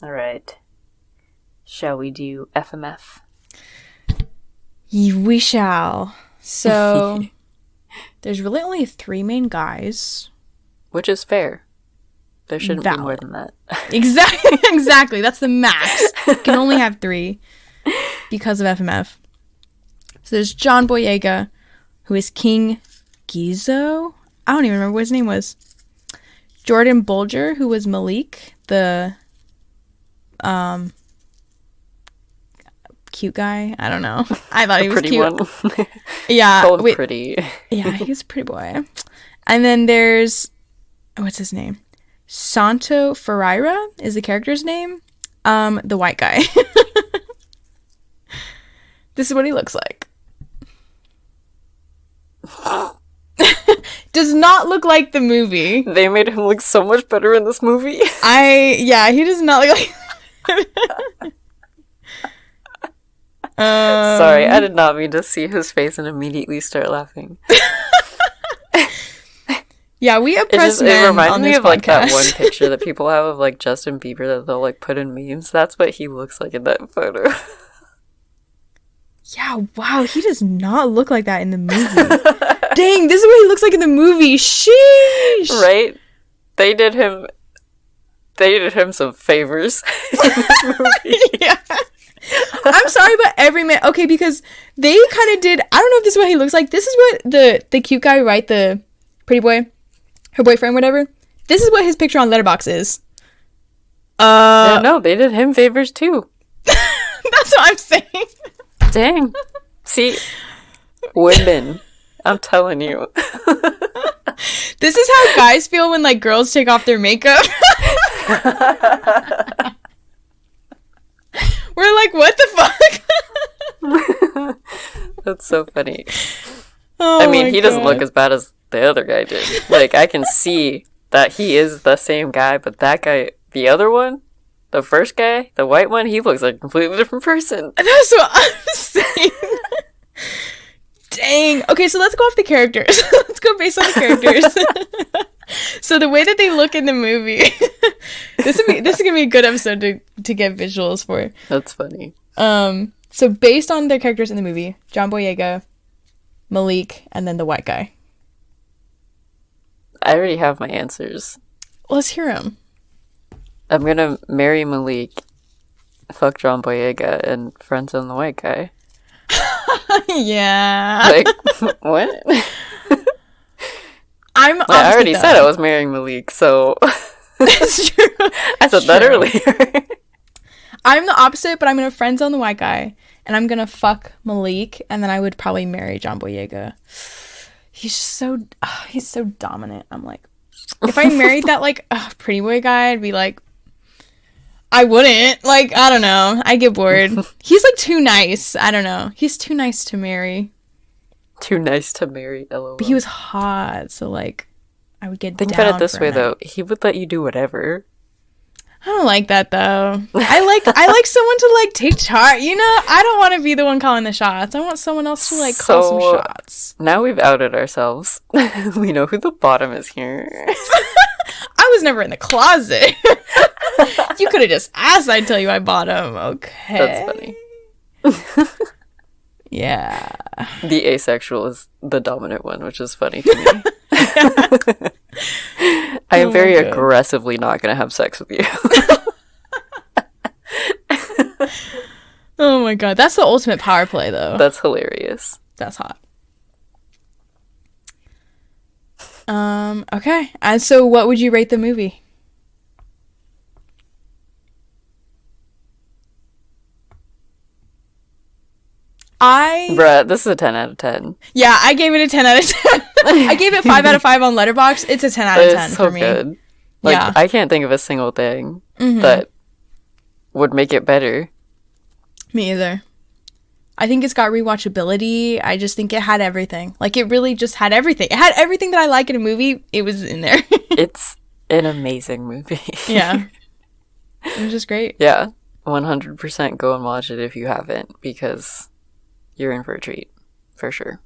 All right, shall we do FMF? We shall. So there's really only 3 main guys. Which is fair. There shouldn't be more Valid. than that. Exactly. Exactly. That's the max. You can only have 3 because of FMF. So there's John Boyega, who is King Gizo. I don't even remember what his name was. Jordan Bolger, who was Malik, the cute guy. I don't know. I thought he was Pretty cute. one. Yeah. Called Wait. pretty. Yeah, he was a pretty boy. And then there's, what's his name? Santo Ferreira is the character's name. The white guy. This is what he looks like. Does not look like the movie. They made him look so much better in this movie. He does not look like. Sorry, I did not mean to see his face and immediately start laughing. Yeah, we oppress It men reminded on me this of like that podcast. one picture that people have of like Justin Bieber that they'll like put in memes. That's what he looks like in that photo. Yeah, wow, he does not look like that in the movie. Dang, this is what he looks like in the movie. Sheesh. Right? They did him some favors in this movie. Yeah. I'm sorry, but every man. Okay, because they kind of did. I don't know if this is what he looks like. This is what the cute guy, right? The pretty boy, her boyfriend, whatever. This is what his picture on Letterboxd is. Yeah, no, they did him favors too. That's what I'm saying. Dang. See, women. I'm telling you. This is how guys feel when like girls take off their makeup. We're like, what the fuck? That's so funny. Oh I mean, my he doesn't God. look as bad as the other guy did. Like, I can see that he is the same guy, but that guy, the other one, the first guy, the white one, he looks like a completely different person. That's what I'm saying. Dang. Okay, so let's go off the characters. Let's go based on the characters. So the way that they look in the movie, this is gonna be a good episode to get visuals for. That's funny. So based on their characters in the movie, John Boyega, Malik, and then the white guy. I already have my answers. Let's hear them. I'm gonna marry Malik, fuck John Boyega, and friends on the white guy. Yeah. Like, what? I'm I already said I was marrying Malik, so That's true. I said that earlier. I'm the opposite, but I'm gonna friend zone the white guy, and I'm gonna fuck Malik, and then I would probably marry John Boyega. He's so dominant. I'm like, if I married that like pretty boy guy, I'd be like, I wouldn't. Like, I don't know. I get bored. He's like too nice. I don't know. He's too nice to marry. Too nice to marry, lol. But he was hot, so like, I would get Think down about it this for a way, night. though. He would let you do whatever. I don't like that though. I like someone to like take charge. You know, I don't want to be the one calling the shots. I want someone else to like call some shots. Now we've outed ourselves. We know who the bottom is here. I was never in the closet. You could have just asked. I'd tell you I bought them. Okay. That's funny. Yeah. The asexual is the dominant one, which is funny to me. I am very aggressively not going to have sex with you. Oh my god, that's the ultimate power play, though. That's hilarious. That's hot. Okay. And so, what would you rate the movie? Bruh, this is a 10 out of 10. Yeah, I gave it a 10 out of 10. I gave it 5 out of 5 on Letterboxd. It's a 10 out of 10 so for me. Good. Like, Yeah. I can't think of a single thing that would make it better. Me either. I think it's got rewatchability. I just think it had everything. Like, it really just had everything. It had everything that I like in a movie. It was in there. It's an amazing movie. Yeah. It was just great. Yeah. 100% go and watch it if you haven't, because you're in for a treat. For sure.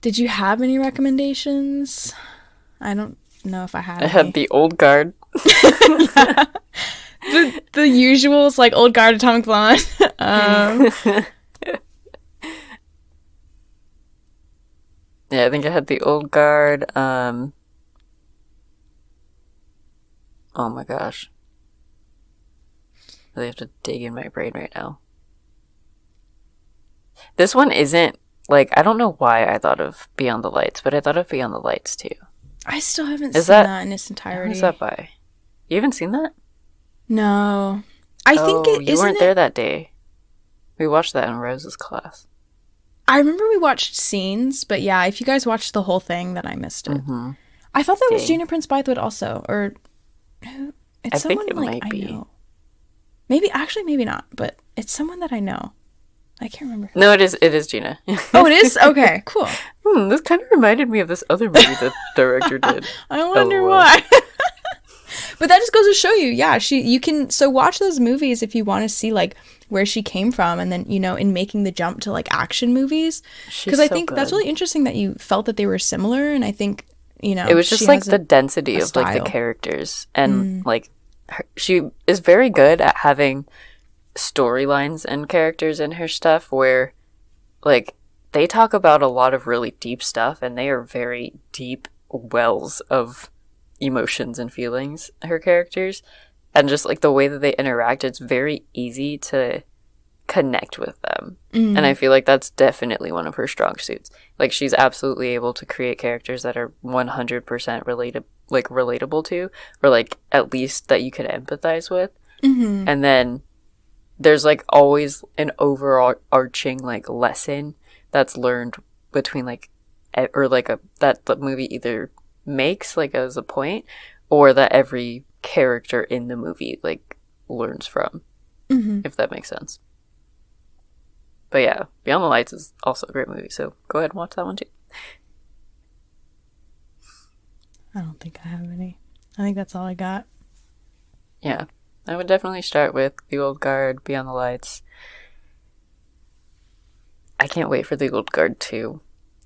Did you have any recommendations? I don't know if I had I had The Old Guard. Yeah. The usuals, like Old Guard, Atomic Blonde. Yeah, I think I had The Old Guard. Oh my gosh. I really have to dig in my brain right now. This one isn't, like, I don't know why I thought of Beyond the Lights, but I thought of Beyond the Lights too. I still haven't Is seen that- that in its entirety. Who's that by? You haven't seen that? No. I think it you isn't weren't it- there that day. We watched that in Rose's class. I remember we watched scenes, but yeah, if you guys watched the whole thing, then I missed it. Mm-hmm. I thought that was Dang. Gina Prince Bythewood also, or it's I think someone it like might I be. know. Maybe not, but it's someone that I know. I can't remember. No, it is Gina. Oh, it is? Okay, cool. This kind of reminded me of this other movie the director did. I wonder LOL. why. But that just goes to show you, yeah, you can so watch those movies if you want to see like where she came from, and then, you know, in making the jump to like action movies, because I think that's really interesting that you felt that they were similar, and I think, you know, It was just she like has the density a of like the style. characters, and like she is very good at having storylines and characters in her stuff where like they talk about a lot of really deep stuff, and they are very deep wells of emotions and feelings, her characters, and just like the way that they interact, it's very easy to connect with them. And I feel like that's definitely one of her strong suits. Like, she's absolutely able to create characters that are 100% relatable to, or like at least that you could empathize with. And then there's like always an overarching like lesson that's learned between like or like that the movie either makes like as a point, or that every character in the movie like learns from, if that makes sense. But yeah, Beyond the Lights is also a great movie, so go ahead and watch that one too. I don't think I have any. I think that's all I got. Yeah, I would definitely start with The Old Guard, Beyond the Lights. I can't wait for The Old Guard 2.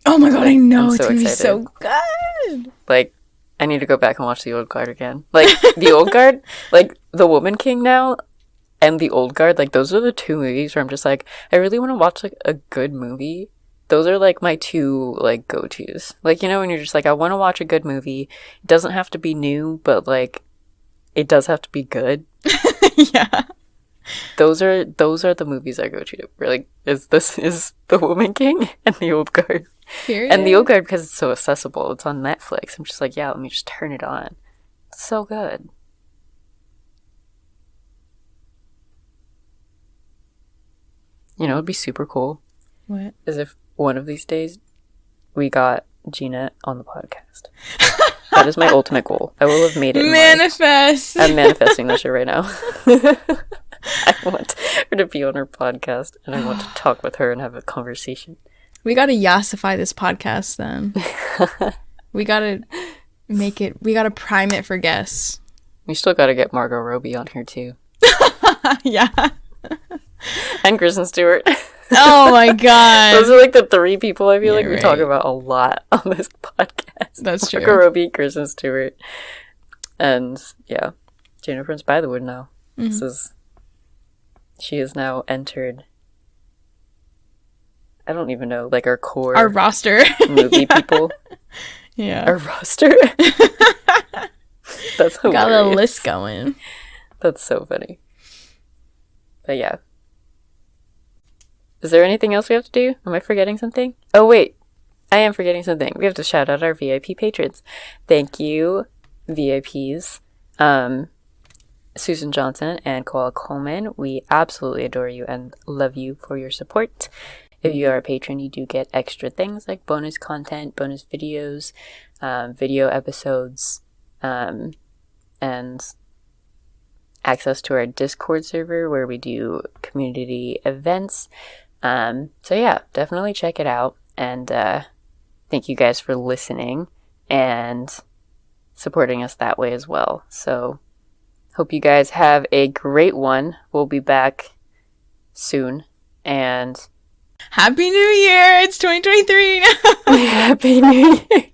Oh my god, Like, I know, I'm it's so gonna be excited. so good. Like, I need to go back and watch The Old Guard again. Like, The Old Guard, like, The Woman King now, and The Old Guard, like, those are the two movies where I'm just like, I really want to watch, like, a good movie. Those are, like, my two, like, go-tos. Like, you know, when you're just like, I want to watch a good movie. It doesn't have to be new, but, like, it does have to be good. Yeah. Those are the movies I go to. Where, like, is The Woman King and The Old Guard. Period. And The Old Guard, because it's so accessible, it's on Netflix. I'm just like, yeah, let me just turn it on. It's so good. You know, it'd be super cool. What? Is if one of these days we got Gina on the podcast. That is my ultimate goal. I will have made it. Manifest. I'm manifesting this shit right now. I want her to be on her podcast, and I want to talk with her and have a conversation. We gotta yassify this podcast then. We gotta make it. We gotta prime it for guests. We still gotta get Margot Robbie on here too. Yeah. And Kristen Stewart. Oh my god. Those are like the three people I feel like we right. talk about a lot on this podcast. That's true. Margot Robbie, Kristen Stewart, and yeah, Jennifer Prince Bythewood now. She has now entered, I don't even know, like our core, our roster, movie people. Yeah, our roster. That's hilarious. Got a list going. That's so funny. But yeah. Is there anything else we have to do? Am I forgetting something? Oh, wait. I am forgetting something. We have to shout out our VIP patrons. Thank you, VIPs. Susan Johnson and Koala Coleman. We absolutely adore you and love you for your support. If you are a patron, you do get extra things like bonus content, bonus videos, video episodes, and access to our Discord server where we do community events. So yeah, definitely check it out, and thank you guys for listening and supporting us that way as well. So hope you guys have a great one. We'll be back soon, and Happy New Year! It's 2023 now. Happy New Year.